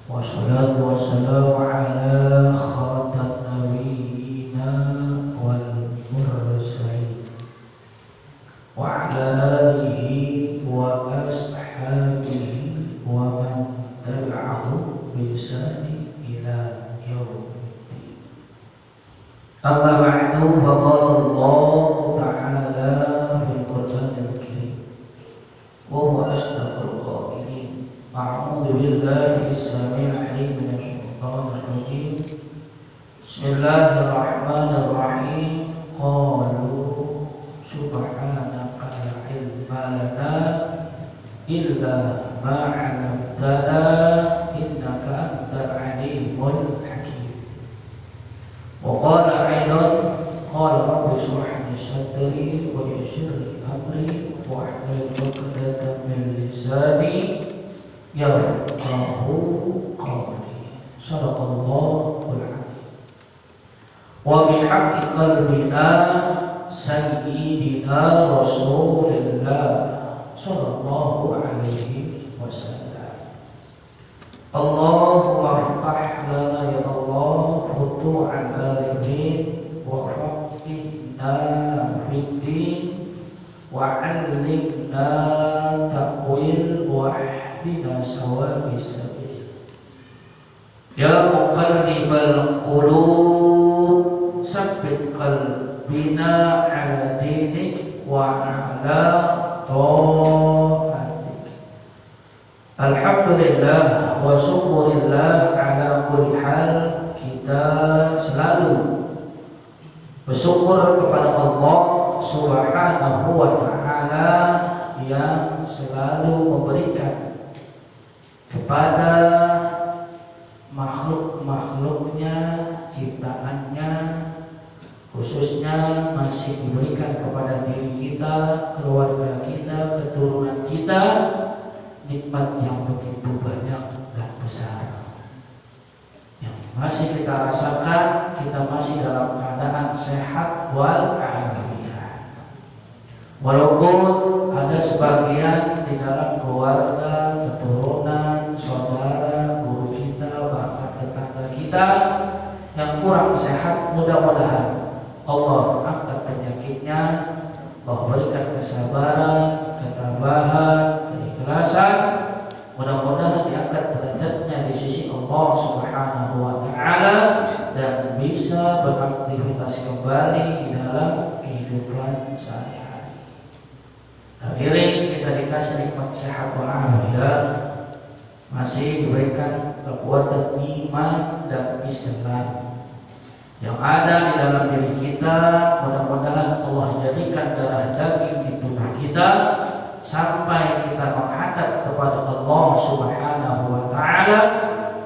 Wassalatu wassalamu ala khatan nabiyina wal mursalin wa ala alihi wa ashabihi wa man tabi'ahum bi ihsanin ila yaumiddin. Amma ba'du, faqala Allah ta'ala fil Qur'anil Karim wa huwa asdaqul qailin. A'udzu billahi as-sami'il 'alim minasy syaithanir rajim. Bismillahirrahmanirrahim. Qalu subhanaka la ilma lana illa ma 'allamtana innaka antal 'alimul hakim. Wa qala 'aidan qala rabbi shrah li sadri wa yassir li amri wahlul 'uqdatam min lisani yafqahu qawli. Shadaqallahul 'azim. Wa bihaqqi qalbina sayyidina Rasulillah sallallahu alaihi wasallam. Allahumma ftah lana ya Allah futuhal arifin wa faqihna fid-din wa 'allimna ta'wil wa ahdina sawabis sabil. Ya muqallibal qulub sabbit qalbina ala dinik wa ala ta'atik. Alhamdulillah wa syukurillah ala kulli hal. Kita selalu bersyukur kepada Allah Subhanahu wa ta'ala yang selalu memberikan kepada makhluk-makhluknya, ciptaannya, khususnya masih diberikan kepada diri kita, keluarga kita, keturunan kita, nikmat yang begitu banyak dan besar yang masih kita rasakan. Kita masih dalam keadaan sehat wal afiat, walaupun ada sebagian di dalam keluarga, keturunan, saudara, guru kita, bahkan tetangga kita yang kurang sehat. Mudah-mudahan Allah angkat penyakitnya, Allah berikan kesabaran, ketabahan, keikhlasan. Mudah-mudahan diangkat derajatnya di sisi Allah Subhanahu wa ta'ala dan bisa beraktivitas kembali di dalam kehidupan sehari-hari. Hadirin, kita dikasih nikmat sehat walafiat, masih diberikan kekuatan iman dan Islam yang ada di dalam diri kita. Mudah-mudahan Allah jadikan darah daging di tubuh kita sampai kita menghadap kepada Allah Subhanahu wa ta'ala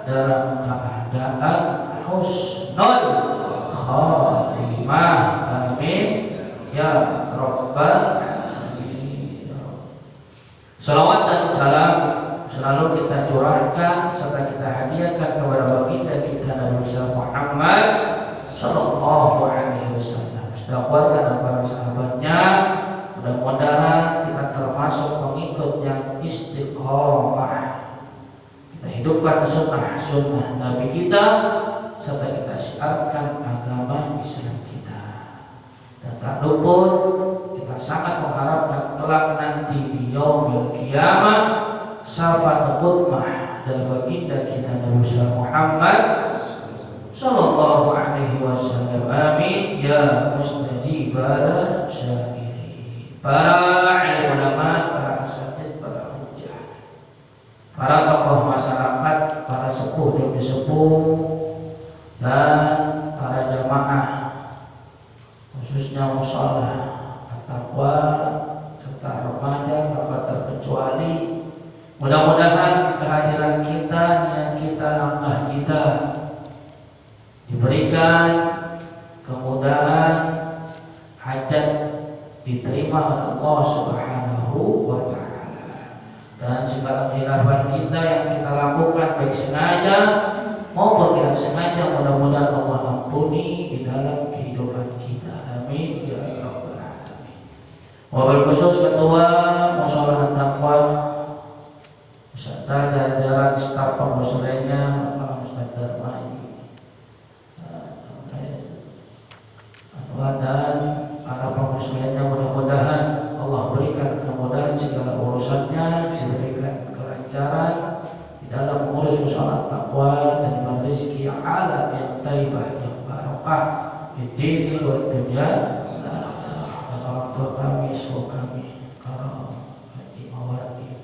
dalam keadaan husnul khatimah. Amin ya rabbal alamin. Salawat dan salam selalu kita curahkan serta kita hadiahkan kepada baginda kita Nabi Muhammad sallallahu alaihi wasallam, serta keluarga dan para sahabatnya. Mudah-mudahan kita termasuk pengikut yang istiqomah. Kita hidupkan sunnah Nabi kita serta kita syiarkan agama Islam kita. Dan tak luput kita sangat mengharapkan kelak nanti di yaumil qiyamah syafaat khutbah dari baginda kita Nabi Muhammad sallallahu alaihi wasallam. Amin ya mustajibal syair. Para alim ulama, para asatidz, para hujjah, para tokoh masyarakat, para sepuh demi sepuh, dan para jamaah, khususnya mushola, at-taqwa, serta remaja tanpa terkecuali. Mudah-mudahan kehadiran kita, niat kita, langkah kita diberikan kemudahan, hajat diterima oleh Allah Subhanahu wa ta'ala, dan segala khilafan kita yang kita lakukan baik sengaja maupun tidak sengaja, mudah-mudahan Allah ampuni di dalam kehidupan kita. Amin ya rabbal alamin. Wabil khusus ketua musholah at-taqwa Ustaz Ustaz dan jajaran staf pengusulnya Ustaz Darmai dan para pengusulnya, mudah-mudahan Allah berikan kemudahan segala urusannya, diberikan kelancaran di dalam mengurus usaha takwa dan diberi rezeki yang halal, yang thayyibah, yang barokah di dini wa dunya. Dan orang tua kami, suku kami, kalau di Mawardi,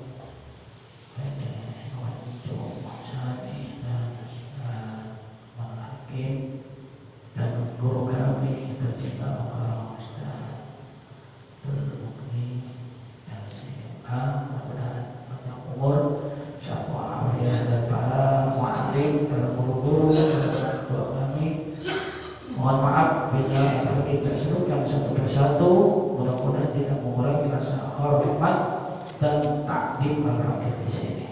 dan guru kami tercinta Ustaz Mukni LCMA, mudah-mudahan panjang umur, sehat walafiat, dan para muallim, para guru-guru, para tua kami. Mohon maaf bila kita sebutkan satu persatu, mudah-mudahan tidak mengurangi rasa hormat dan takdim al-rakib di sini.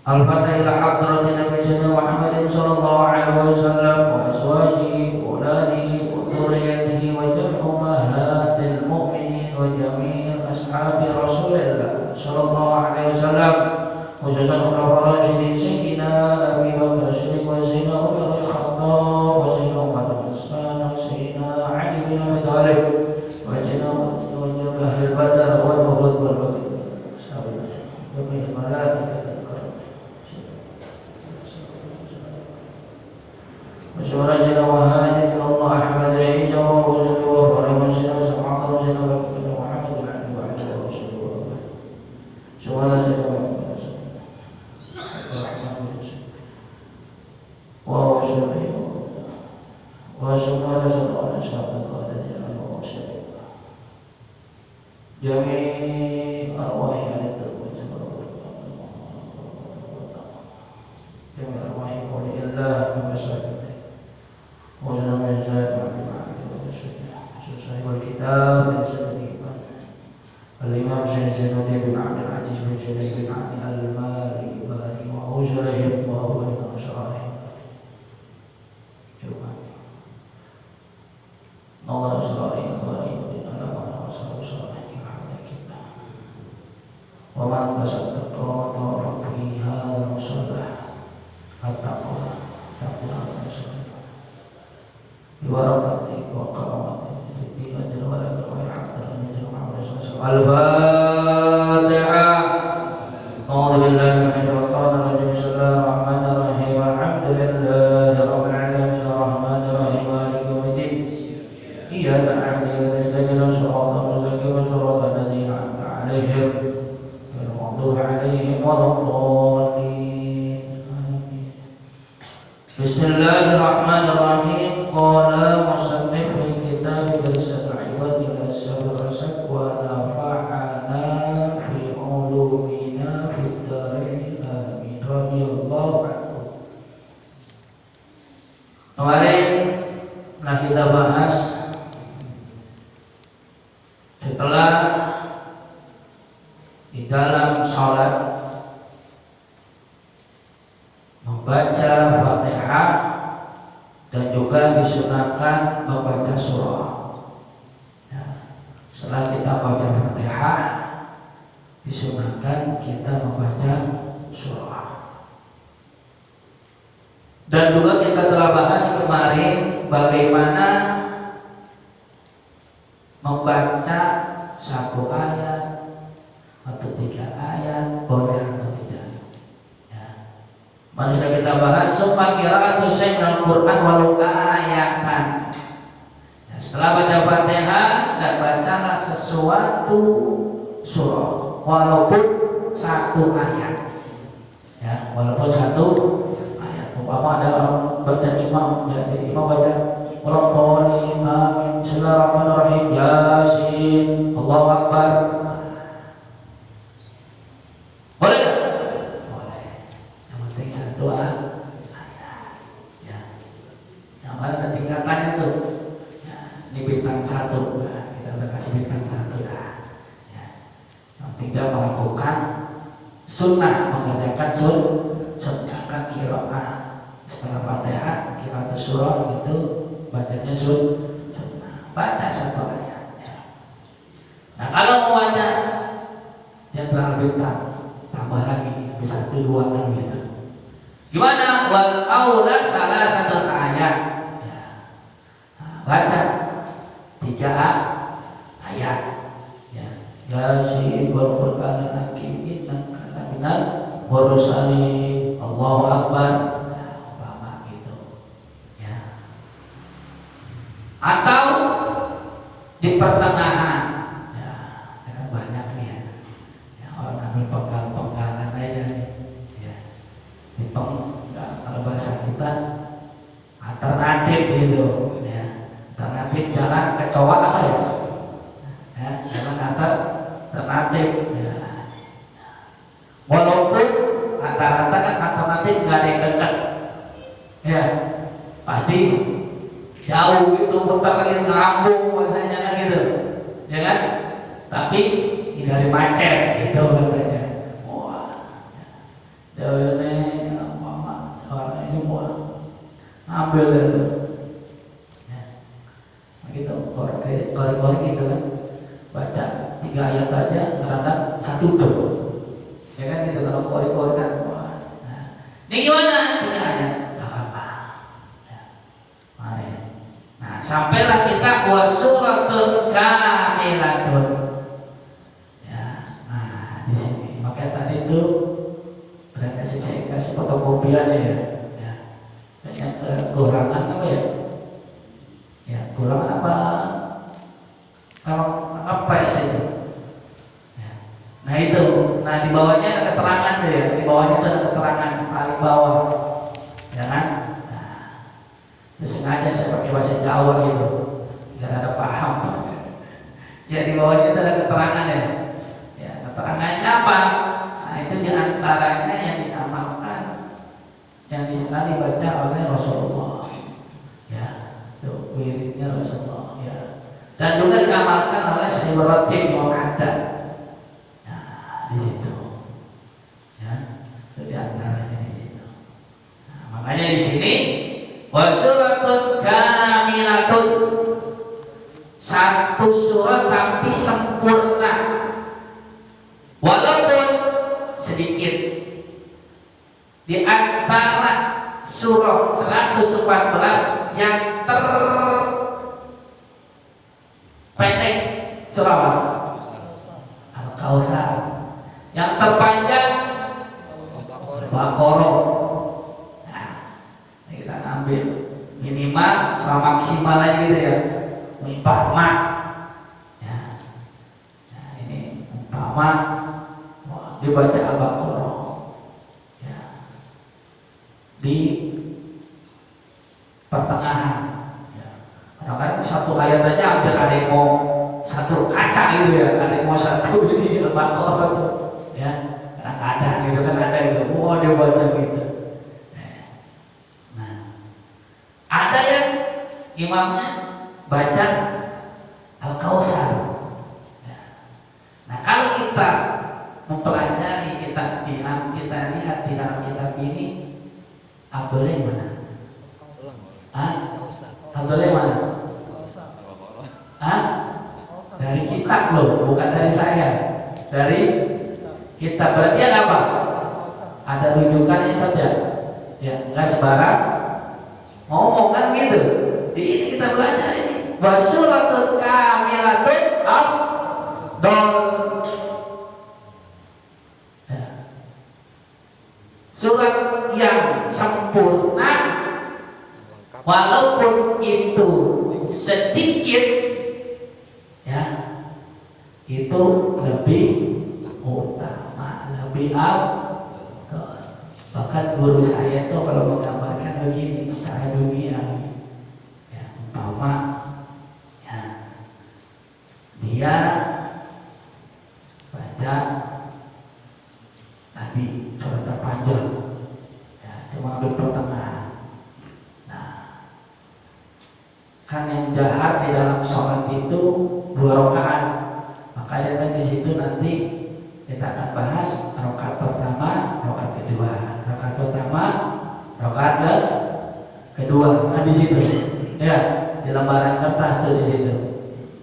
Al-Fatihah ila hadratin Nabi Sayyidina Muhammadin sallallahu alaihi wasallam wa azwajihi wa auladihi wa dzurriyyatihi wa jami' ummahatil mu'minin wa jami' ashabi Rasulillah sallallahu alaihi wasallam, khususan khulafaur rasyidin sayyidina Abi Bakar Siddiq wa sayyidina Umar bin Khattab wa sayyidina Umar bin Utsman wa sayyidina Ali bin Abi Thalib wa sayyidina ahli Badar wal Uhud wal Badr sahabat jami' malaikat Masyarakat sila wahai Allah Ahmad Raja wa Huzul wa Farimah sila Sam'atau sila wa Muhammad wa Ali wa Ali wa Rasulullah Syawala sila wa wa Syawala sila wa Syawala sila wa Jami' arwahi alaikum Jami' arwahi qawli Allah wa masyarakat والكتاب الإمام سيدنا بن عبد العزيز بن سليم بن عبد المالي وأوزرهم وأولهم وأشرارهم الله أسرارهم ورحمة الله وأسرار صالحين حمدك ومن تصدق وطرق في هذا المصلح التقوى تقوى المصلح ببركته وكرامته في الدين أجل ولا أجل حتى أن يجل محمد صلى الله عليه وسلم. الفاتحة. أعوذ بالله من الشيطان الرجيم. بسم الله الرحمن الرحيم. الحمد لله رب العالمين الرحمن الرحيم مالك يوم الدين. إياك نعبد وإياك نستعين صراط المستقيم صراط الذين أنعمت عليهم غير المغضوب عليهم ولا الضالين. آمين. بسم الله الرحمن الرحيم. قال مصنف في كتاب درس العباد إلى السبر سكوى نفعنا في علومنا في الدارين آمين رضي الله عنه. Kemarin nah kita bahas setelah di dalam sholat membaca Fatihah dan juga disunahkan membaca surah. Ya, setelah kita baca Fatihah, disunahkan kita membaca surah. Dan juga kita telah bahas kemarin bagaimana membaca satu ayat atau 3 ayat boleh atau tidak. Mari sudah kita bahas summa qira'atu syai'in al-Qur'an walau ayatan. Ya, setelah baca Fatihah dan bacalah sesuatu surah walaupun 1 ayat. Ya, walaupun 1 ayat. Umpama ada orang baca imam, ya, jadi imam baca Walaqani amin bismillahirrahmanirrahim Yasin Allahu Akbar. Boleh? Boleh. Yang penting 1 ayat. Ya. Yang mana ada tingkatannya tuh. Ya, ini bintang 1. Nah, kita udah kasih bintang 1 dah. Ya. Yang tinggal melakukan sunnah, mengerjakan sunnah kan qiraah. Setelah Fatihah, qiraat surah itu bacanya sunnah. Baca 1 ayat. Nah, kalau mau baca yang terlalu bintang, tambah lagi bisa duaan gitu. Gimana? Wal aula salah satu ayat. Ya. Nah, baca 3 ayat. Ya. Ya si Qur'an hakim innaka minal mursalin. Allahu akbar. Nah, umpama gitu. Ya. Atau di pertengahan. Ya, kan banyak nih ya. Ya orang ambil penggal-penggalan aja nih. Ya. Di kalau bahasa kita alternatif gitu. Ya. Alternatif jalan kecoa apa ya? Ya, jalan alternatif. Ya. Walaupun rata-rata kan alternatif nggak ada yang dekat. Ya, pasti jauh gitu, muter lagi ngelambung bahasanya kan gitu, ya kan? Tapi dari macet gitu katanya. Wah, jauh ini mama soalnya ini mau ambil itu, ya, gitu. Orang gitu kan, baca 3 ayat aja, kadang 1 tuh, ya kan gitu. Kalau kori kan, wah, nah, ini gimana? 3 ayat, nggak apa-apa. Ya. Mari. Nah, sampailah kita buat suratul kamilatun. Ya, nah di sini. Makanya tadi itu saya kasih fotokopian ya. Ya. Banyak kekurangan apa ya? Ya, kurangan apa? Kalau ngepres itu. Ya. Nah itu. Nah di bawahnya ada keterangan tuh ya. Di bawahnya itu ada keterangan paling bawah. Ya kan? Sengaja saya pakai bahasa Jawa gitu, biar ada paham. Ya di bawahnya itu ada keterangan ya. Ya keterangannya apa? Nah itu diantaranya yang diamalkan, yang bisa dibaca oleh Rasulullah. Ya, itu wiridnya Rasulullah. Ya. Dan juga diamalkan oleh Sayyid Ratib Imam Haddad. Nah di situ. Ya, itu diantaranya di situ. Nah, makanya di sini wasuratun kamilatun, 1 surat tapi sempurna, walaupun sedikit. Di antara surah 114 yang terpendek surah apa? Al-Kautsar. Yang terpanjang Baqarah. Kita ambil minimal sama maksimal aja gitu ya, umpama ya. Nah ini umpama dibaca Al-Baqarah ya, di pertengahan ya. Kadang-kadang 1 ayat aja hampir ada yang mau 1 kaca gitu ya, ada yang mau 1 ini Al-Baqarah tuh ya, kadang-kadang gitu kan ada itu, wah dia baca gitu. Ada yang imamnya baca Al-Kautsar. Ya. Nah kalau kita mempelajari, kita lihat di dalam kitab ini, Abdullah yang mana? Abdullah yang mana? Dari kitab loh, bukan dari saya. Dari kitab. Berarti ada apa? Ada rujukannya saja. Ya, enggak sembarang ngomong kan gitu. Di ini kita belajar ini wasuratul kamilatun afdal. Ya. Surat yang sempurna walaupun itu sedikit ya, itu lebih utama, lebih afdal. Bahkan guru saya tuh kalau menggambarkan begini secara dunia ya, umpama ya, dia baca tadi surat terpanjang ya, cuma ambil pertengahan. Nah kan yang jahar di dalam sholat itu 2 rakaat, makanya di situ nanti kita akan bahas rakaat pertama, rakaat kedua, rakaat pertama, rakaat kedua, kan di situ, ya di lembaran kertas tuh di situ.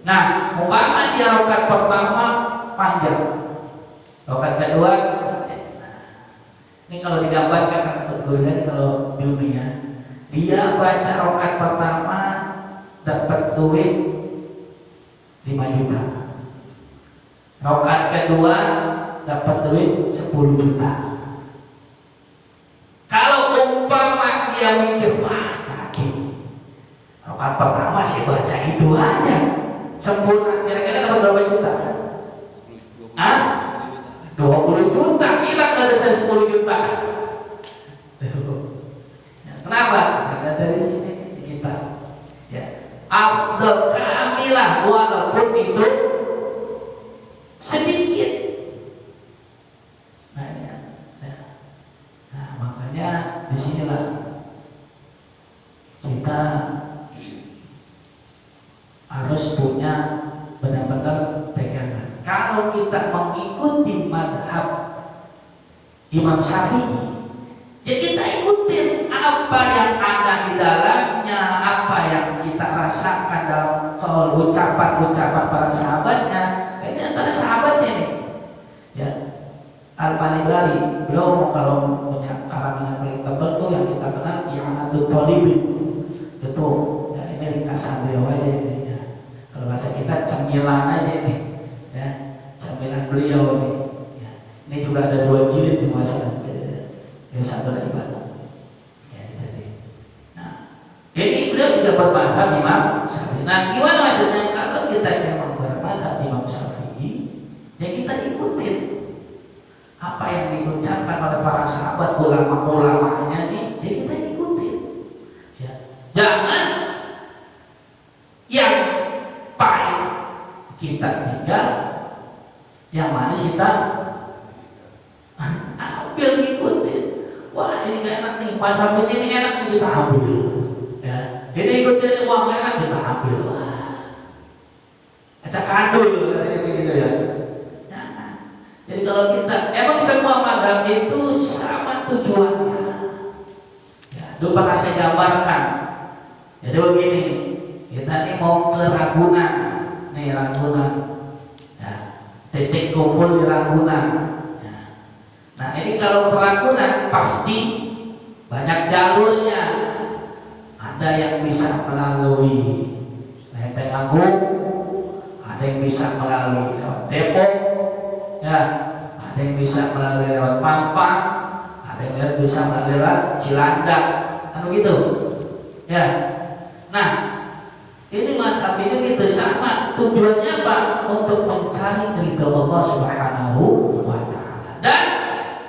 Nah, umpama dia rakaat pertama panjang, rakaat kedua Ini kalau digambarkan kategorinya kalau dunia, dia baca rakaat pertama dapat duit 5 juta. Rakaat kedua dapat duit 10 juta. Kalau umpama dia mikir, wah tadi rakaat pertama sih baca itu aja sempurna, kira-kira dapat berapa juta? 20 juta, hilang dari saya 10 juta. Kenapa? Karena dari sini kita ya afdal kamilah walaupun itu sedikit. Nah, ini kan. Nah, makanya disinilah kita harus punya benar-benar pegangan. Kalau kita mengikuti madhab Imam Syafi'i, ya kita ikutin apa yang ada di dalamnya, apa yang kita rasakan dalam ucapan-ucapan para sahabatnya. Ini antara sahabatnya nih, ya. Al-Malibari, beliau kalau punya karangan yang paling tebal tuh yang kita kenal I'anatul Talibin. Itu, ya ini ringkasan beliau aja ini. Ya. Kalau bahasa kita cemilan aja nih, ya, cemilan beliau nih. Ya. Ini juga ada 2 jilid di masalah ya satu ibadah. Ya, jadi, nah, ini beliau juga bermadhab Imam Syafi'i. Nah, gimana maksudnya kalau kita memang bermadhab Imam Syafi'i, ya kita ikutin apa yang diucapkan oleh para sahabat, ulama-ulamanya nih, ya kita ikutin. Ya. Jangan yang pahit kita tinggal, yang manis kita ambil, ikutin. Wah ini gak enak nih, Pak Syafi'i ini enak nih, kita ambil. Ya. Ini ikutin, wah gak enak, kita ambil. Wah, acak adul katanya begitu ya. Jadi kalau kita emang semua madhab itu sama tujuannya. Ya, dulu pernah saya gambarkan. Jadi begini, kita ini mau ke Ragunan, nih Ragunan. Ya, titik kumpul di Ragunan. Ya. Nah ini kalau ke Ragunan pasti banyak jalurnya. Ada yang bisa melalui Lenteng Agung, ada yang bisa melalui lewat Depok. Ya, ada yang bisa melalui lewat Mampang, ada yang bisa melalui lewat Cilandak, kan begitu? Ya, nah ini madhab ini gitu sama tujuannya apa? Untuk mencari ridho Allah Subhanahu wa Ta'ala dan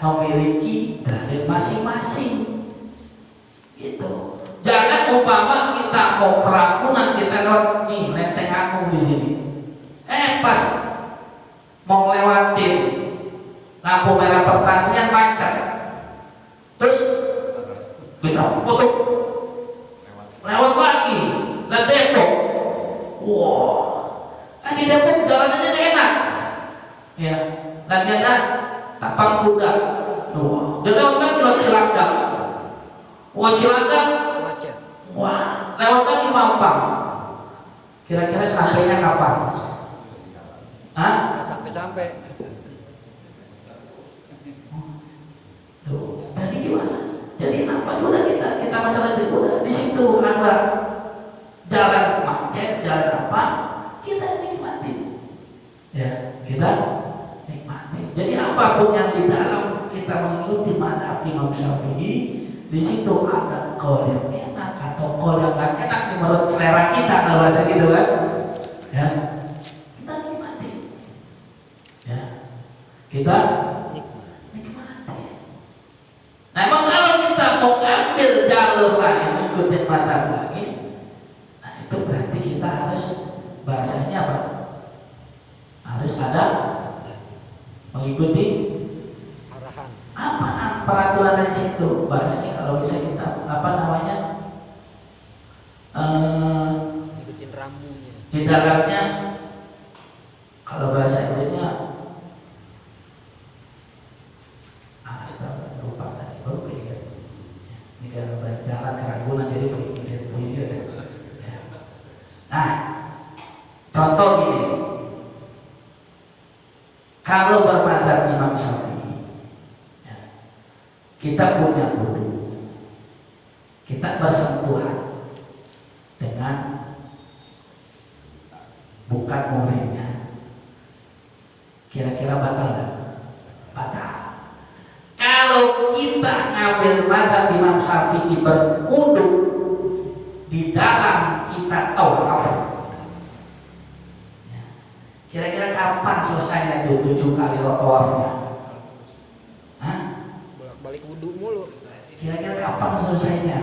memiliki dalil masing-masing. Gitu. Jangan umpama kita mau ke Ragunan, kita lewat nih Lenteng Agung di sini. Pas mau lewatin lampu merah pertanian macet, terus kita putus lewat lagi ke Depok. Wow, kan di Depok jalanannya gak enak ya, lagi ada tapak kuda tuh, dan lewat lagi lewat Cilandak. Wah Cilandak macet. Wah, lewat lagi Mampang. Kira-kira sampainya kapan? Hah? Sampai. Tuh, jadi gimana? Jadi apa? Udah kita masalah itu udah di situ ada jalan macet, jalan apa? Kita nikmati. Ya, kita nikmati. Jadi apapun yang di dalam kita mengikuti madhab Imam Syafi'i, di situ ada kol yang enak atau kol yang gak enak menurut selera kita, kalau bahasa gitu kan? Ya. Kita nikmati. Nah, emang kalau kita mau ambil jalur lain, mengikuti madhab lain, nah itu berarti kita harus bahasanya apa? Harus ada mengikuti arahan. Apa peraturan dari situ? Bahasanya kalau bisa kita apa namanya? Ikutin rambunya. Di dalamnya kalau bahasa itunya jalan ke Ragunan jadi punya. Nah, contoh gini, kalau bermadhab Imam Syafi'i, ya, kita punya wudu, kita bersentuhan dengan bukan muhrimnya, kira-kira batal nggak? Batal. Kalau kita ngambil mazhab Imam Syafi'i berwudu di dalam kita tawaf, kira-kira kapan selesainya tuh 7 kali tawafnya? Hah? Bolak-balik wudu mulu. Kira-kira kapan selesainya?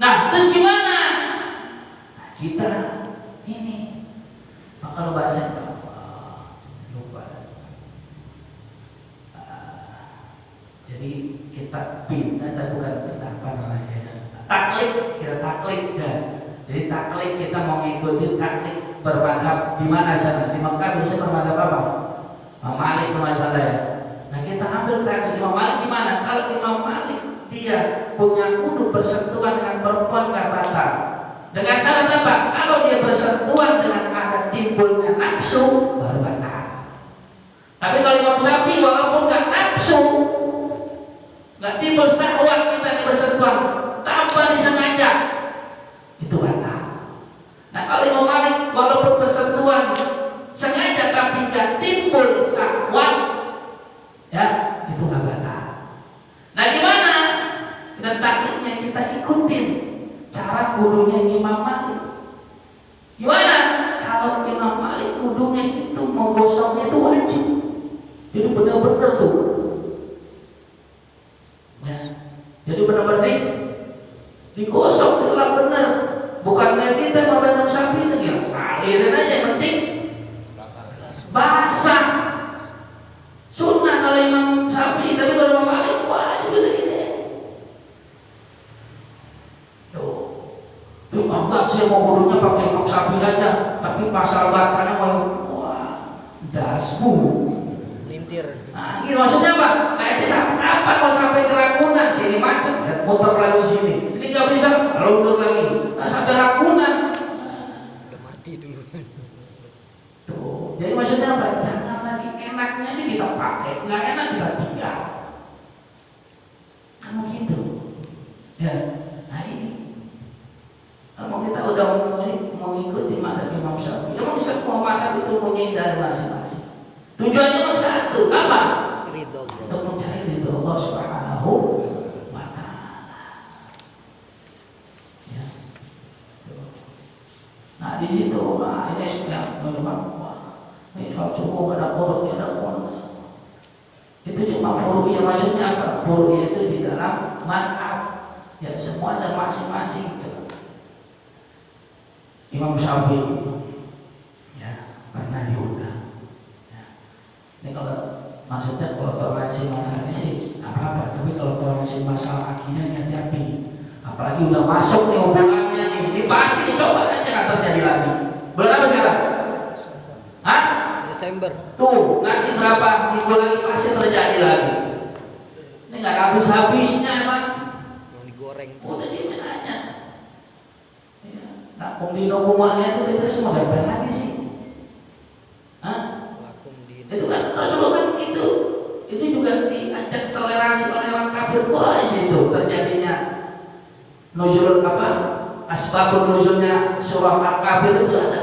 Nah, terus gimana? Nah, kita ini kalau bahasa lupa. Jadi kita pindah, bukan pindah apa namanya? Taklid, kita taklid ya. Jadi taklid kita mau ngikutin taklid bermadhab di mana sana? Di Mekah biasanya bermadhab apa? Imam Malik masalah ya. Nah kita ambil taklid Imam Malik di mana? Kalau Imam Malik dia punya wudu bersentuhan dengan perempuan nggak batal. Dengan syarat apa? Kalau dia bersentuhan dengan ada timbulnya nafsu baru batal. Tapi kalau Imam Syafi'i walaupun nggak nafsu, nggak timbul syahwat kita di bersentuhan tanpa disengaja, itu batal. Nah kalau Imam Malik walaupun bersentuhan sengaja tapi nggak timbul syahwat, ya itu nggak batal. Nah gimana? Dan taklidnya kita ikutin cara wudunya Imam Malik. Gimana? Kalau Imam Malik wudunya itu menggosoknya itu wajib. Jadi benar-benar tuh. Ya. Jadi benar-benar digosok itulah benar. Bukan kayak kita Imam Syafi'i itu ya salirin aja yang penting basah. Sunnah kalau Imam Syafi'i, tapi kalau Imam Malik wajib itu gini. Tuh enggak, saya mau wudunya pakai Imam Syafi'i aja, tapi pasal batalnya mau dasmu. Lintir. Nah, ini maksudnya apa? Nah itu sampai kapan mau sampai ke Ragunan sini macet, motor lagi sini. Ini nggak bisa, luntur lagi. Nah sampai Ragunan. Udah mati dulu. Tuh, jadi maksudnya apa? Jangan lagi enaknya aja kita pakai, nggak enak kita tinggal. Kan begitu. Ya, nah ini. Kalau kita udah mengikuti mazhab Imam Syafi'i, emang semua mazhab itu punya dari masing-masing. Tujuannya memang satu, apa? Ridho Allah. Untuk mencari ridho Allah Subhanahu wa Ta'ala. Ya. Nah di situ, ini yang memang ini kalau subuh ada furuk, ada qur'an. Itu cuma furuk, ya maksudnya apa? Furuk itu di dalam mazhab. Ya semua ada masing-masing. Imam Syafi'i ya pernah diundang. Ya. Ini kalau maksudnya kalau toleransi masalah ini sih apa-apa, tapi kalau toleransi masalah akidah hati-hati. Apalagi udah masuk nih hubungannya nih, ini pasti dicoba aja nggak terjadi lagi. Bulan apa sekarang? Hah? Desember. Tuh nanti berapa minggu lagi pasti terjadi lagi. Ini nggak habis-habisnya emang. Mau digoreng. Udah diemin aja. Nah, pembina umatnya itu kita semua ngapain lagi sih? Hah? Itu kan Rasulullah kan begitu. Itu juga diajak toleransi oleh orang kafir Quraisy itu terjadinya nuzul apa? Asbabun nuzulnya surah Al-Kafir itu ada.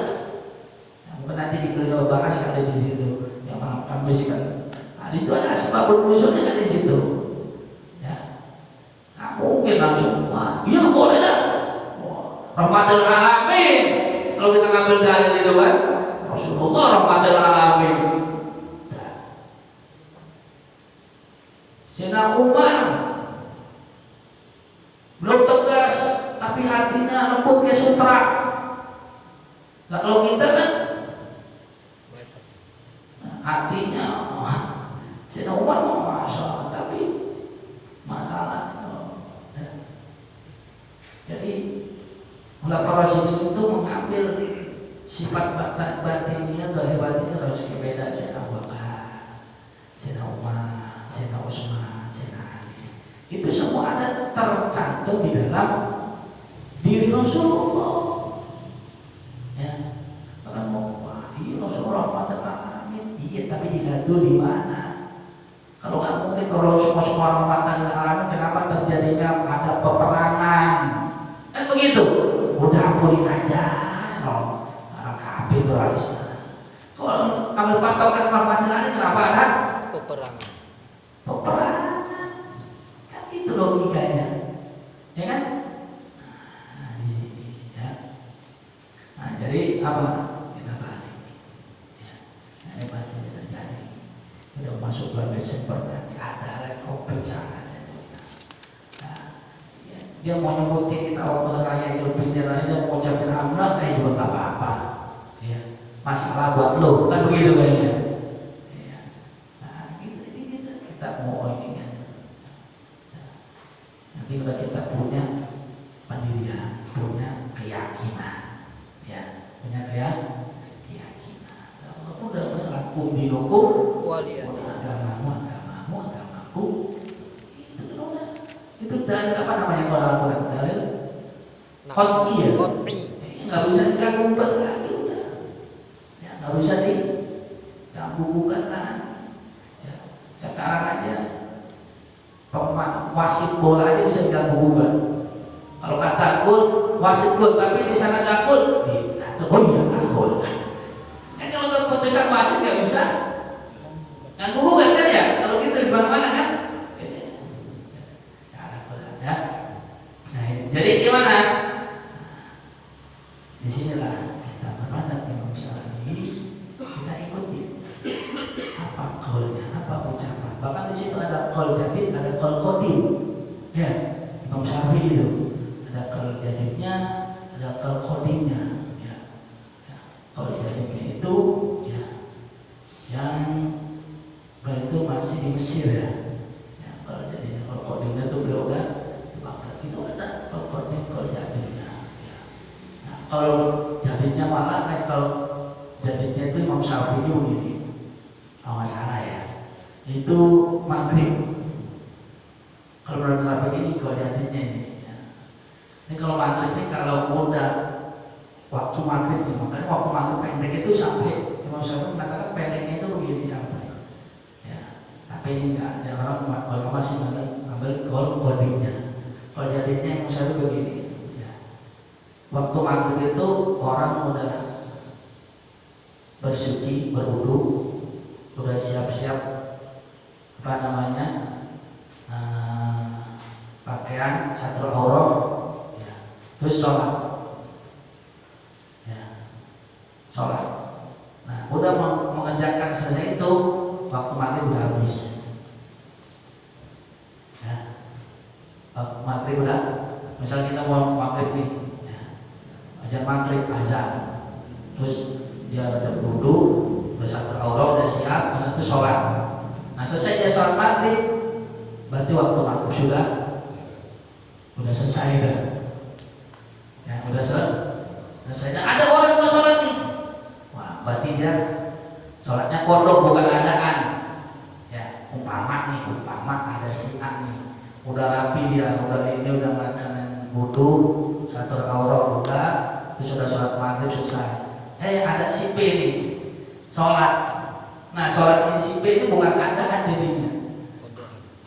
Yang nanti beliau bahas ada di situ. Yang malam Kamis kan. Nah, di situ ada asbabun nuzulnya kan di situ. Ya. Nah, mungkin langsung, wah, iya boleh dah. Rahmatul alamin. Kalau kita ngambil dalil itu kan Rasulullah rahmatul alamin. Sayyidina Umar belum tegas tapi hatinya lembut kayak sutra. Nah, kalau kita kan hatinya Sayyidina Umar mau masalah tapi masalah. Jadi ulama Rasulullah itu mengambil sifat batinnya, zahir batinnya harus berbeda. Sayyidina Abu Bakar, Sayyidina Umar, Sayyidina Utsman, Sayyidina Ali. Itu semua ada tercantum di dalam diri Rasulullah. Ya, orang mau wah, iya Rasulullah rahmatan alamin. Iya, tapi digantung di mana? Kalau nggak mungkin kalau semua semua rahmatan lil alamin, kenapa terjadinya ada peperangan? Kan begitu. Udah ampunin aja. No. Orang kafir Quraisy. Kalau ambil patokan rahmatan lil alamin, kenapa ada Peperangan. peperangan? Kan itu logikanya. Ya kan? Nah, di sini ya. Nah, jadi apa? Kita balik. Ya. Nah, ini pasti terjadi. Udah masuk bulan Desember nanti ada kopi sana. Nah, ya. Dia mau nyebutin kita waktu raya Idul Fitri, dia mau ucapin alhamdulillah, kayak juga gak apa-apa. Ya. Masalah buat lo, kan begitu kayaknya. Ya. Nah, gitu, kita mau ini kan. Nanti kalau kita punya pendirian, punya keyakinan, ya, punya keyakinan. Kalau udah berlaku di hukum, Waliana. agamaku, itu udah, itu dari apa namanya kalau Al-Quran dari qat'iyah, nggak bisa diganggu lagi udah, ya nggak bisa diganggu gugat lagi. Ya, sekarang aja wasit bola aja bisa diganggu gugat. Kalau kata gol, wasit gol, tapi di sana nggak gol, oh iya nggak gol. Kan kalau keputusan wasit nggak bisa ganggu gugat kan ya? Kalau gitu di mana-mana kan? Ya. Nah, jadi gimana? Disinilah kita bermadhab Imam Syafi'i, kita ikuti apa qaulnya, apa ucapan. Bahkan di situ ada qaul jadid, ada qaul qadim. Ya, Imam Syafi'i itu ada qaul jadidnya, ada qaul qadimnya. Ya. Ya. Qaul jadidnya itu ya yang itu masih di Mesir ya. Ya kalau jadinya qaul qadimnya itu beliau udah di Baghdad, itu ada qaul qadim, qaul jadidnya. Ya. Nah, kalau jadidnya malah kalau jadidnya itu Imam Syafi'i begini. Kalau nggak salah ya, itu maghrib. Kalau benar begini kalau jadinya ini, ya. Ini kalau maghrib ini kalau udah waktu maghrib nih, makanya waktu maghrib pendek itu sampai Imam Syafi'i mengatakan pendeknya itu begini sampai. Ya, tapi ini enggak ada orang masih ngambil gol kodingnya. Kalau jadinya Imam Syafi'i begini. Ya. Waktu maghrib itu orang udah bersuci, berwudu, udah siap-siap apa namanya pakaian satrul aurat, ya. Terus sholat, ya. Sholat. Nah, udah mengerjakan selesai itu waktu maghrib udah habis, ya. Waktu maghrib udah, misal kita mau maghrib nih, ya. Azan maghrib azan, terus dia udah wudu, udah satrul aurat, udah siap, karena itu sholat. Nah selesai dia sholat maghrib, berarti waktu maghrib sudah selesai dah. Ya udah selesai. Nah, ada orang yang sholat nih, wah berarti dia sholatnya kodok bukan adaan. Ya umpama ada si A nih, udah rapi dia, udah melakukan wudu, satrul aurat udah, terus sudah sholat maghrib selesai. Ada si B nih, sholat. Nah sholat ini si B itu bukan adaan jadinya,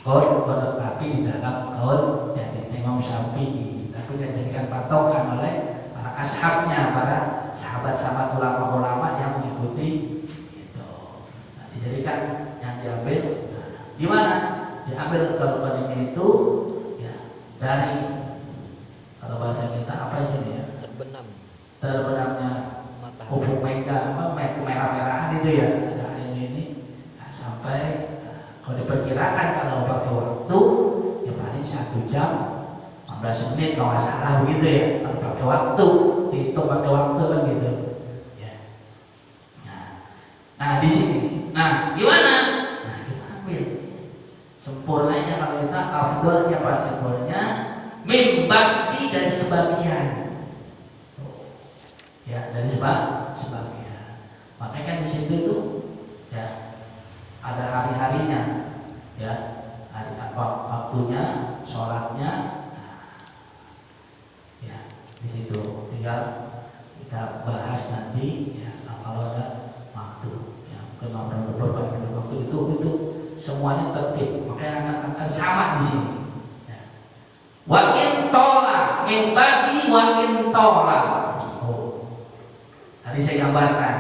kodok, tapi di dalam qaul jadidnya Imam Syafi'i, tapi dijadikan patokan oleh para ashabnya, para sahabat-sahabat ulama-ulama yang mengikuti itu. Nah, dijadikan yang diambil, di mana diambil qaul qadimnya itu ya dari, kalau bahasa kita apa sih ya, terbenamnya ufuk mega, kemerah-merahan itu ya, ada ini nah, sampai kalau diperkirakan kalau pakai waktu ya paling 1 jam 15 menit kalau nggak salah begitu ya, kalau pakai waktu dihitung pakai waktu kan gitu ya. Nah di sini, nah gimana? Nah kita ambil sempurnanya, kalau kita afdalnya paling sempurnanya mimbakti dari sebagian ya, dari sebagian. Makanya kan di situ tuh ya ada hari-harinya, ya hari waktunya, sholatnya, ya di situ tinggal kita bahas nanti ya kalau ada waktu, ya mungkin beberapa waktu itu semuanya tertib, makanya akan sama di sini. Wa in tola min ba'di wa in tola. Oh, tadi saya gambarkan.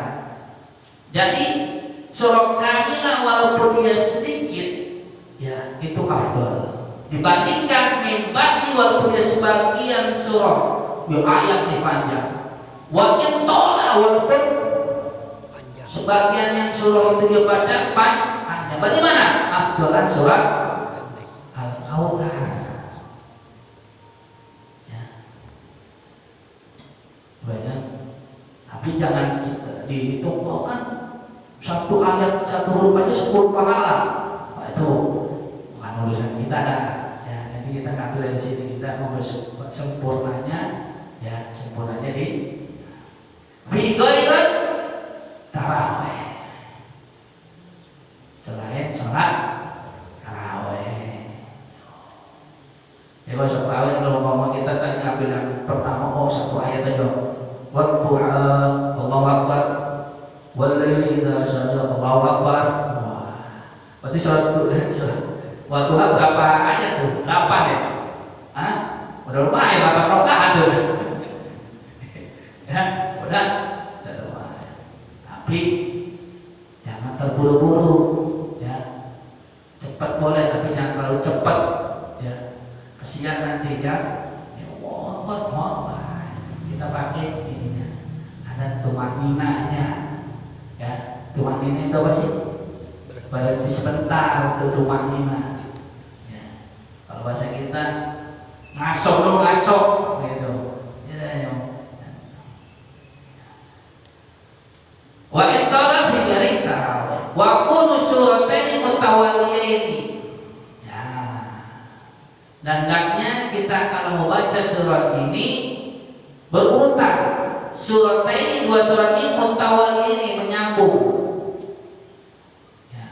Jadi surat kamilah walaupun dia sedikit, ya itu afdal dibandingkan min ba'di walaupun dia sebagian surat, ya ayat nih panjang. Wa in tola walaupun Panjang. sebagian yang surah itu dia baca panjang. Bagaimana? Afdalan surat Pendek. Al-Kautsar. Banyak, tapi jangan kita dihitung, oh kan satu ayat satu huruf aja 10 pahala. Nah, itu bukan urusan kita dah. Ya, nanti kita ngambil dari sini, kita mau sempurnanya, ya sempurnanya di ghairi tarawih. Selain sholat tarawih. Ya kalau sholat tarawih kalau ngomong kita tadi ngambil yang pertama, oh satu ayat aja. Waddu'a Allahu Akbar wal-laili idza saja Allahu Akbar. Wah. Berarti surat Waddu'a berapa ayat tuh? 8 ya? Hah? Udah lumayan 8 rakaat tuh. Ya, udah lumayan. Tapi jangan terburu-buru ya. Cepat boleh tapi jangan terlalu cepat ya. Kesian nanti ya. Ya Allah, kita pakai ininya, ada tumaninanya ya. Tumanina itu apa sih? Berhenti sebentar, itu tumanina ya. Kalau bahasa kita ngasok dulu, ngasok gitu ya. Wa intala fi ghairi tarawih wa kunu surataini mutawaliyaini ya. Dan hendaknya kita kalau membaca surat ini berurutan, surat ini dua surat ini mutawali ini menyambung. Ya.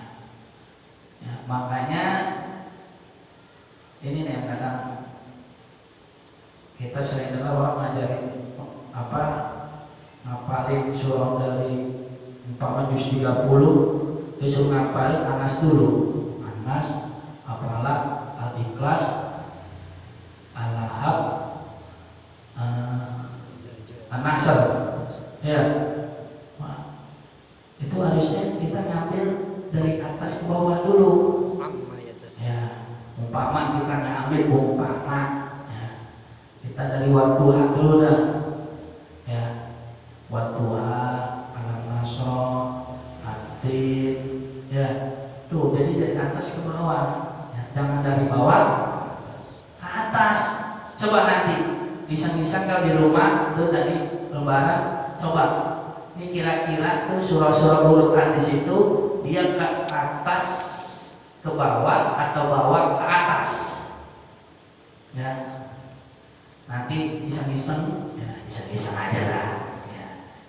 Ya, makanya ini nih yang kadang kita sering dengar orang ngajarin apa ngapalin surah dari umpama juz 30 disuruh ngapalin Anas dulu. Anas, apalah Al-Ikhlas, Al-Lahab, An-Nasr, ya. Wah, itu harusnya kita ngambil dari atas ke bawah dulu. Ya, umpama kita ngambil umpama, ya. Kita dari Wadduha dulu dah, ya. Wadduha, Al-Nasr, At-Tin, ya. Tuh, jadi dari atas ke bawah, ya. Jangan dari bawah ke atas. Coba nanti iseng-iseng kalau di rumah tuh tadi lembaran, coba ini kira-kira tuh surah-surah urutan di situ dia ke atas ke bawah atau bawah ke atas ya. Nanti iseng-iseng ya, iseng-iseng aja lah ya.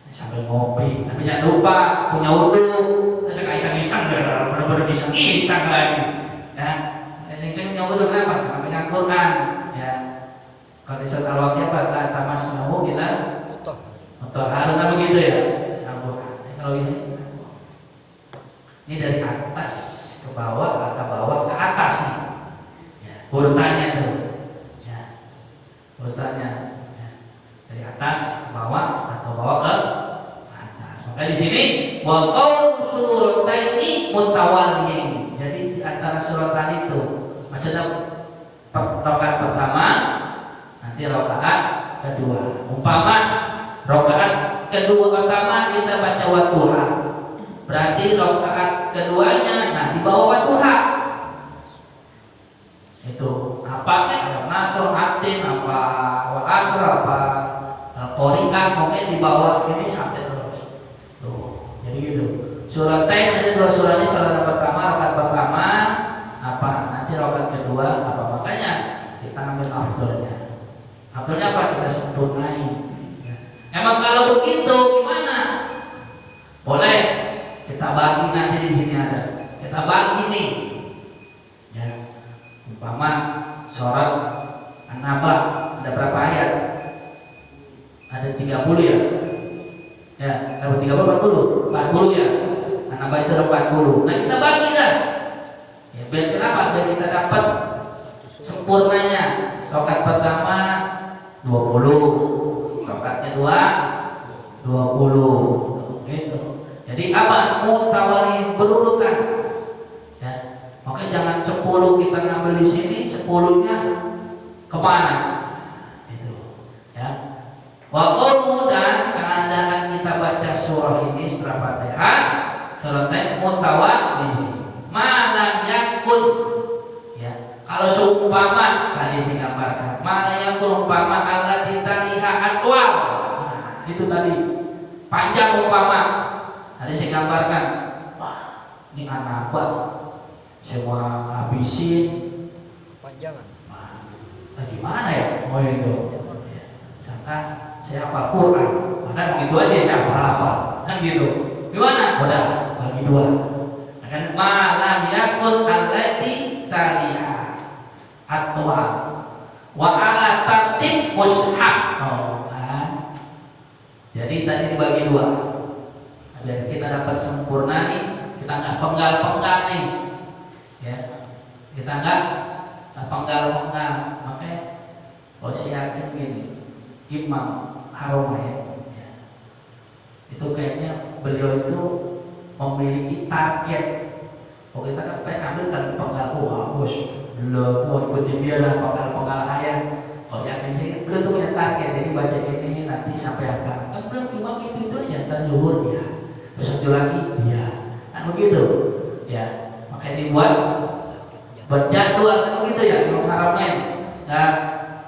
Sambil ngopi tapi jangan lupa punya wudu. Terus iseng-iseng deh, bener-bener iseng-iseng lagi ya. Iseng-iseng punya wudu kenapa? Karena punya Quran ya. Kalau di surat Al-Waqiah pada tamas nahu kita mutahharun apa begitu ya. Kalau ini dari atas ke bawah atau bawah ke atas nih. Ya, urutannya tuh. Ya. Urutannya ya. Dari atas ke bawah atau bawah ke atas. Maka di sini wa qaul surataini mutawaliyaini. Jadi di antara suratan itu maksudnya rakaat pertama nanti rakaat kedua. Umpama rakaat kedua pertama kita baca Wadduha, berarti rakaat keduanya nah di bawah Wadduha. Itu apa kan? Al-Nasr, At-Tin, apa Wal-Asr, apa Al-Qari'ah, mungkin di bawah ini sampai terus. Tuh, jadi gitu. Suratain ada dua surat ini, surat pertama rakaat pertama apa nanti rakaat kedua apa, makanya kita ambil afdalnya. Afdalnya apa? Kita sempurnai. Emang kalau begitu gimana? Boleh kita bagi nanti di sini ada. Kita bagi nih. Ya. Umpama surat An-Naba ada berapa ayat? Ada 30 ya? Ya, ada 30 40? 40 ya. An-Naba itu ada 40. Nah, kita bagi dah. Ya, biar kenapa? Biar kita dapat sempurnanya. Rakaat pertama 20, rakaat kedua 20, gitu. Jadi apa? Mutawali berurutan. Ya, makanya jangan 10 kita ngambil di sini, 10-nya kemana? Itu. Ya. Wa dan keadaan kita baca surah ini setelah Fatihah selesai mutawali. Malam yakun. Ya. Kalau seumpama tadi saya gambarkan, malam yakun umpama Allah kita lihat atwal. Nah, itu tadi panjang umpama. Tadi saya gambarkan. Wah, ini anak apa? Saya mau habisin panjangan. Nah, gimana ya? Oh itu. Sangka saya hafal Quran. Maka begitu aja saya hafal. Kan gitu. Gimana? Udah bagi dua. Kan malam yakun allati taliha atwal wa ala tartib mushaf. Oh, kan? Jadi tadi dibagi dua. Biar kita dapat sempurna nih, kita nggak penggal-penggal nih. Ya. Kita nggak penggal-penggal. Makanya kalau saya yakin gini, Imam Haromain ya, itu kayaknya beliau itu memiliki target. Kalau kita kan pengen ambil kan penggal, bos, lo ikutin dia lah penggal ayat. Kalau yakin sih, beliau tuh punya target. Jadi baca ini nanti sampai apa? Kan beliau imam itu aja, dan luhur dia, besok lagi dia, kan begitu, ya. Makanya dibuat jadwal kan begitu ya, Imam Haromain.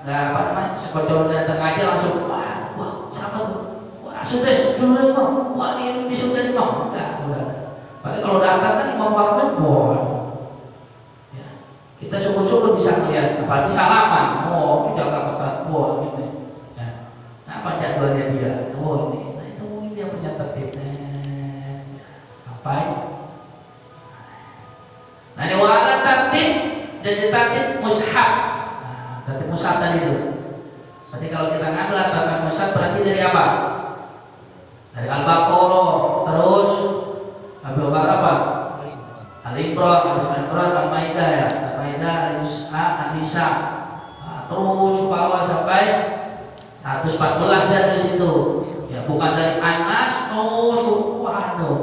Nggak apa namanya, sekocok datang aja langsung wah siapa tuh, wah sukses dulu Imam, wah ini sukses Imam, enggak udah. Paling kalau datang kan Imam Haromain ya, kita syukur-syukur bisa melihat, apalagi salaman, jaga ketat, gitu. Nah apa jadwalnya dia, ini, nah itu mungkin dia punya tertibnya, ngapain? Nah ini wala tertib dan tertib mushaf. Tertib mushaf tadi itu. Berarti kalau kita ngambil tertib mushaf berarti dari apa? Dari Al-Baqarah, terus ambil apa? Al-Imran, Al-Maidah ya, Al-Maidah, Al-Nisa, An-Nisa. Terus bawah sampai 114 dari situ. Ya, bukan dari Anas terus waduh.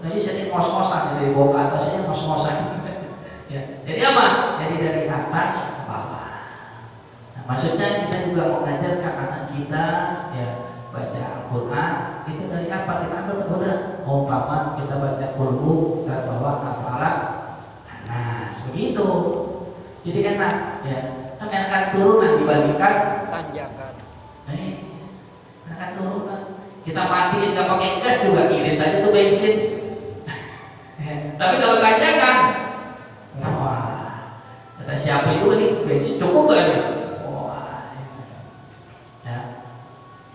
Jadi saya ngos-ngosan dari bawah ke atasnya ngos-ngosan. Ya. Jadi apa? Jadi dari atas ke bawah. Nah, maksudnya kita juga mengajarkan anak kita ya baca Al-Quran itu dari apa? Kita ambil udah umpama kita baca Qul dan bawa hafalan Anas begitu. Jadi enak ya. Kan enakan turunan dibandingkan tanjakan. Enakan turunan. Kita matiin nggak pakai gas juga irit aja tuh bensin. Tapi kalau tanjakan, wah, kata siapa itu nih bensin cukup gak nih? Wah, ya.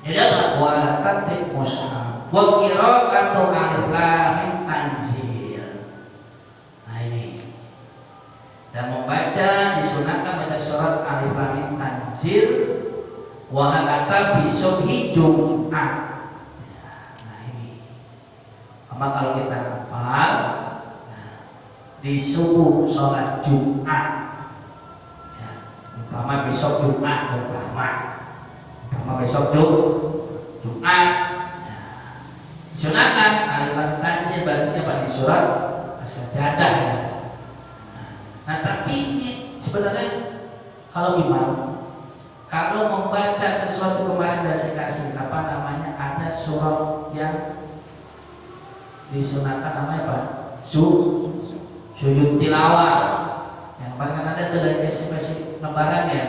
Jadi apa? Wala tartib mushaf, wa qira'atu alif lam mim tanzil. Nah ini. Dan membaca disunahkan baca surat alif lam mim tanzil wa hakata fi subhi Jumat. Nah ini. Apa kalau kita hafal di subuh sholat Jumat ya, umpama besok Jumat umpama besok Jumat ya. Sunatan alif tanzil berarti apa di surat As-Sajdah ya. Nah tapi ini sebenarnya kalau imam kalau membaca sesuatu kemarin sudah saya kasih apa namanya ada surat yang disunahkan namanya apa? Sujud tilawah yang paling ada itu dari kasih lembaran ya.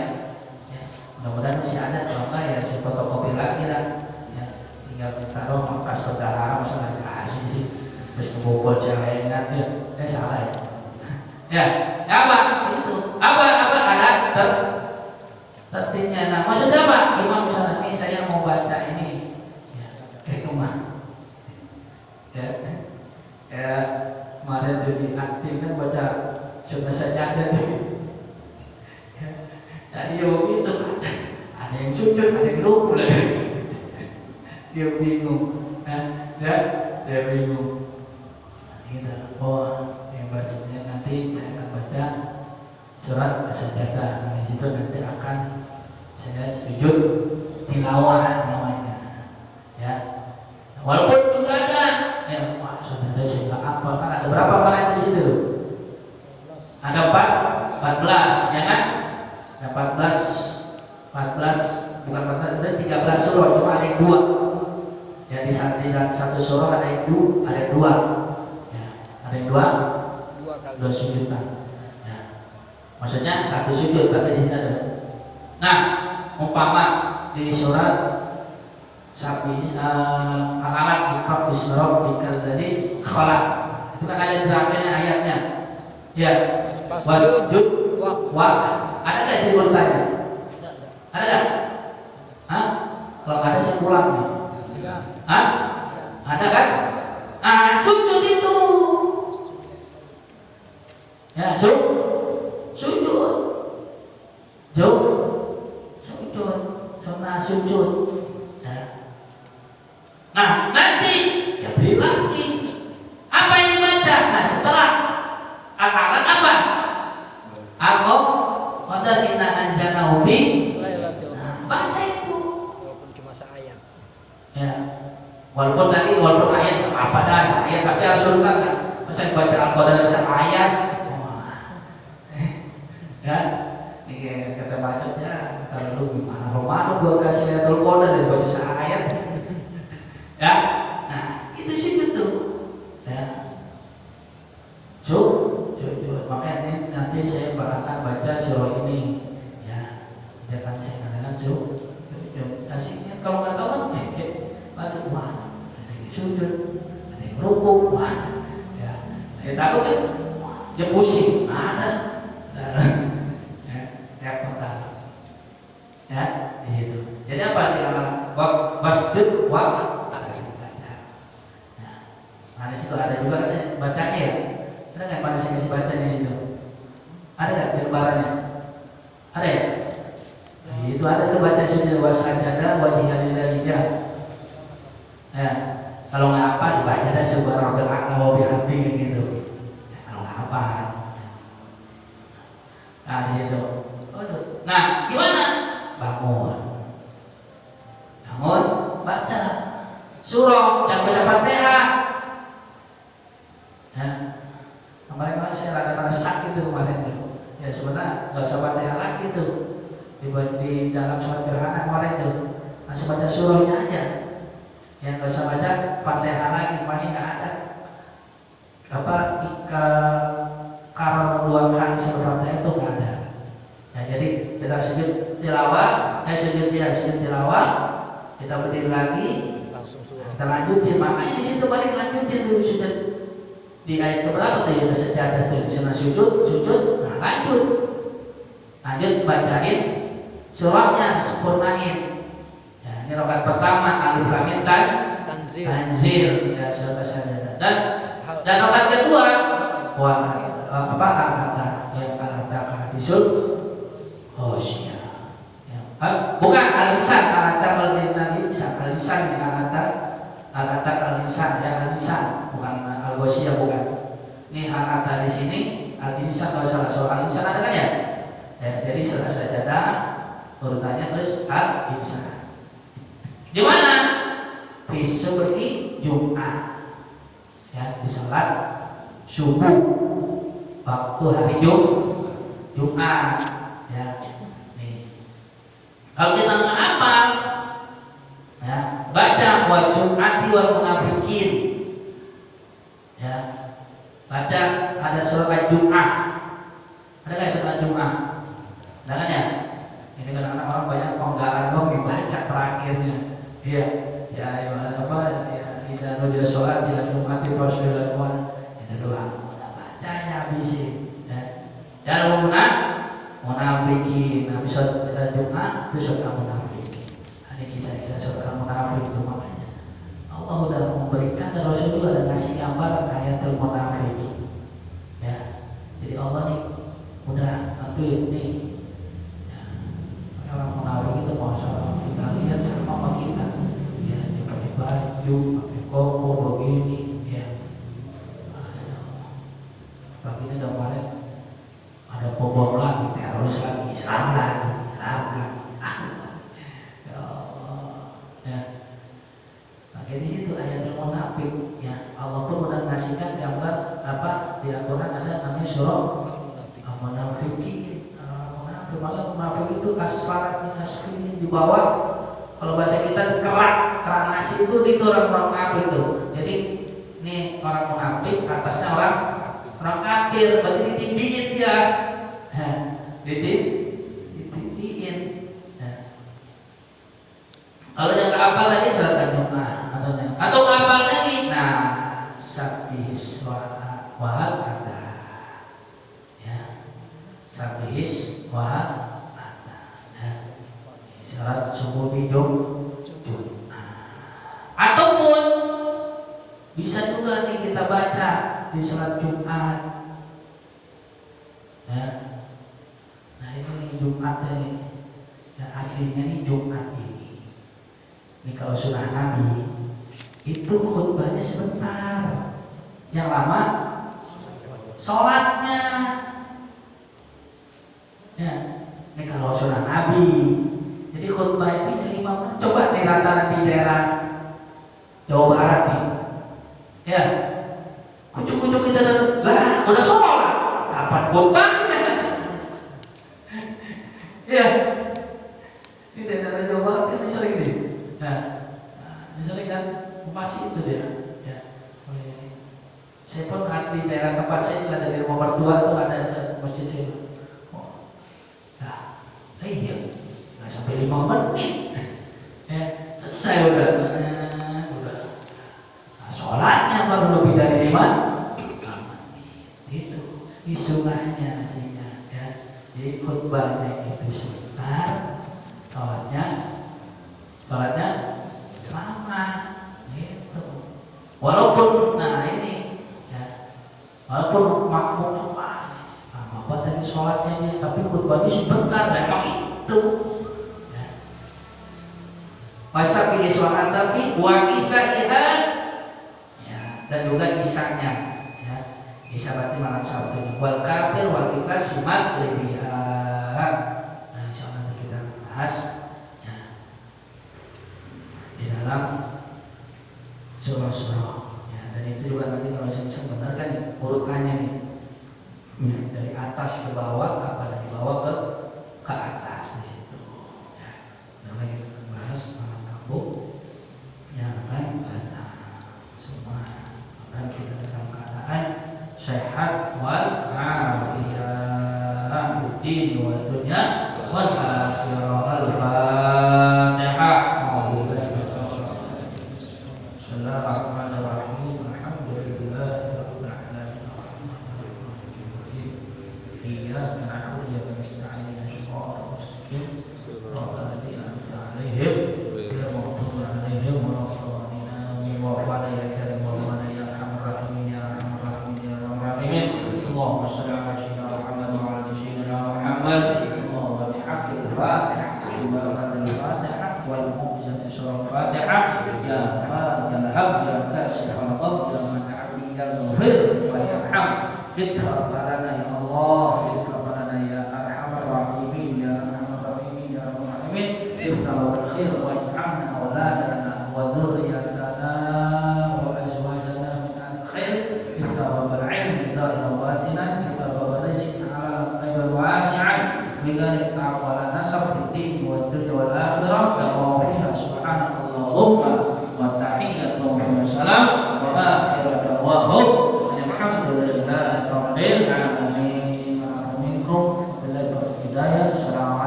Mudah-mudahan masih ada, kalau enggak ya saya fotokopi lagi lah ya, tinggal ditaruh pas saudara masalah kasih sih terus kebobol celengan ya salah ya. Ya apa itu apa ada tertibnya. Nah maksudnya apa? Imam misalnya nih saya mau baca ini ya, kayak kemana ya kemarin tuh di aktif kan baca sunnah sajadah tuh ya. Jadi ya begitu ada yang sujud ada yang rukuk dia bingung dia bingung gitu. Oh yang bacanya nanti saya akan baca surat As-Sajdah. Nah, di situ nanti akan saya sujud tilawah namanya, ya. Walaupun juga ada, ya, saudara saya nggak hafal kan ada berapa ayat di situ? Ada 14, ya kan? Ada 14, bukan 14, ada 13 surah, cuma ada yang 2. Ya di satu surah ada yang dua, ya, ada yang dua sujud kan. Ya. Maksudnya satu sujud, tapi di sini ada. Nah, umpama di surat Al-Alaq iqab bismillah bikalladi khalaq. Itu kan ada terakhirnya ayatnya. Ya. Wasjud wa. Ada enggak sih bertanya? Ada enggak? Hah? Kalau enggak ada saya pulang nih. Hah? Ada kan? Sujud itu. Ya, sujud. Sujud. Sunnah sujud. Nah, nanti ya beri lagi. Apa yang dibaca? Nah, setelah Al-Alaq apa? Al-Qaf wa inna anzalnahu fi lailatul qadar. Baca itu. Walaupun cuma seayat. Ya. Walaupun ayat apa dah ayat, tapi harus suruh kan. Masa baca Al-Qadar ayat. Ya. Ini kata macetnya kalau lu gimana Romano gua kasih Lailatul Qadar dia baca ayat. Ya, nah itu sih betul. Ya, makanya ini nanti saya akan baca surah ini. Ya, dia akan saya katakan aslinya kalau nggak tahu kan, masuk mana? Ada yang sujud, ada yang rukuk, ya, takut kan? Dia pusing, ada, ya, kota, ya, di situ. Jadi apa dia wasjud wa nah, di situ ada juga bacanya ya. Ada nggak pada saya kasih bacanya itu? Ada nggak gambarannya? Ada ya? Itu ada tuh baca sujud wasajada wajihalillahiya. Ya, kalau nggak apa dibaca dah subhanallah a'la wa bihamdihi gitu. Kalau nggak apa. Nah di situ. Nah gimana? Bangun, baca surah dan baca Fatihah. Ya, kemarin saya rada sakit itu kemarin tuh. Ya sebenarnya nggak usah Fatihah lagi tuh. Di dalam sholat gerhana kemarin tuh masih baca surahnya aja. Yang nggak usah baca Fatihah lagi, kemarin nggak ada. Apa kalau 2 kali surah Fatihah itu nggak ada. Ya, jadi kita sujud tilawah, sujud tilawah, kita berdiri lagi, langsung surah. kita lanjutin. Makanya di situ balik lanjutin dulu sujud. Di ayat keberapa tuh ya sejadah tuh di sana sujud, nah lanjut bacain surahnya, sempurnain. Ya, ini rakaat pertama alif lam mim tanzil ya surah sajadah. Dan rakaat kedua al-kata ya al-kata hadisul khosyah. Ya, bukan al-insan al-kata al-insan al-kata al-insan ya al-insan bukan al-khosyah bukan. Ini al-kata di sini al-insan kalau salah surah al-insan ada kan ya? Ya, jadi setelah sajadah urutannya terus al-insan. Di mana? Di subhi Jumat. Ya, di salat subuh waktu hari Jumat. Ya. Nih. Kalau kita nggak hafal, ya, baca wa Jum'ati wal munafiqin. Ya. Baca ada surah Jum'ah. Ada nggak surah Jum'ah? Ada kan ya? Ini kadang-kadang orang banyak penggalan dong dibaca terakhirnya. Iya. Ya, apa? Ya, tidak nujul sholat, tidak Jum'ati Rasulullah Tuhan. Itu doang. Udah bacanya habisin. Ya. Ya munafiqin. Habis sholat Jum'ah itu surah munafiqin. Ini kisah-kisah surah munafik itu makanya. Allah udah memberikan dan Rasul juga ada ngasih gambar ayatul munafiqin. Ya. Jadi Allah nih udah tentuin nih. Orang munafik itu masalah kita lihat sama kita, ya dia pakai baju, pakai koko begini, ya. Pagi ini udah kemarin ada bom lagi lagi. Ya Allah. Ya. Maka di situ ayatul munafik ya. Allah pun udah ngasihkan gambar apa di Al-Qur'an ada namanya surah Al-Munafiqin. Munafik, maka munafik itu asfaratnya asfilin di bawah. Kalau bahasa kita kerak nasi itu di orang munafik itu. Jadi ini orang munafik atasnya orang kafir, berarti ditinggiin dia. Ditinggiin. Kalau yang nggak hafal tadi silakan Jumat atau nggak hafal lagi, nah sabihis wahal ada, ya sabihis wahal ada, salat subuh hidup, ataupun bisa juga nih kita baca di salat Jumat, ya. Nah itu nih Jumat ini, yang aslinya nih Jumat ini. Ini kalau sunnah Nabi itu khutbahnya sebentar, yang lama sholatnya. Ya, ini kalau sunnah Nabi, jadi khutbah itu 5 menit. Coba nih rata-rata di daerah Jawa Barat nih, ya, kucuk-kucuk kita lah, udah sholat, kapan khutbahnya? Ya, ini daerah Jawa Barat ini sering nih. Nah, misalnya kan masih itu dia. Ya. Saya pun di daerah tempat saya juga ada di rumah mertua tuh ada masjid saya. Oh, nah, iya, nggak sampai 5 menit, ya, selesai udah. Nah, sholatnya baru lebih dari 5 menit. Itu di sunnahnya aslinya, ya. Jadi khutbahnya itu sebentar, sholatnya lama gitu. Walaupun nah ini ya, walaupun makmumnya lama apa tadi sholatnya dia, tapi khutbahnya sebentar, memang itu ya. Wasabi sholat tapi wa isaihan ya, dan juga isanya ya. Isya berarti malam Sabtu, wal kafir wal ikhlas jumat lebihan. Nah insyaallah nanti kita bahas di dalam surah-surah ya, dan itu juga nanti kalau saya bisa benar kan urutannya nih ya, dari atas ke bawah apa dari bawah ke atas di situ ya. Dan lagi kita bahas malam Rabu yang akan datang semua dan kita dalam keadaan sehat wal afiyah di dunia wal akhirah. Al-Fatihah.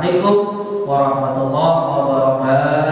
Assalamualaikum warahmatullahi wabarakatuh.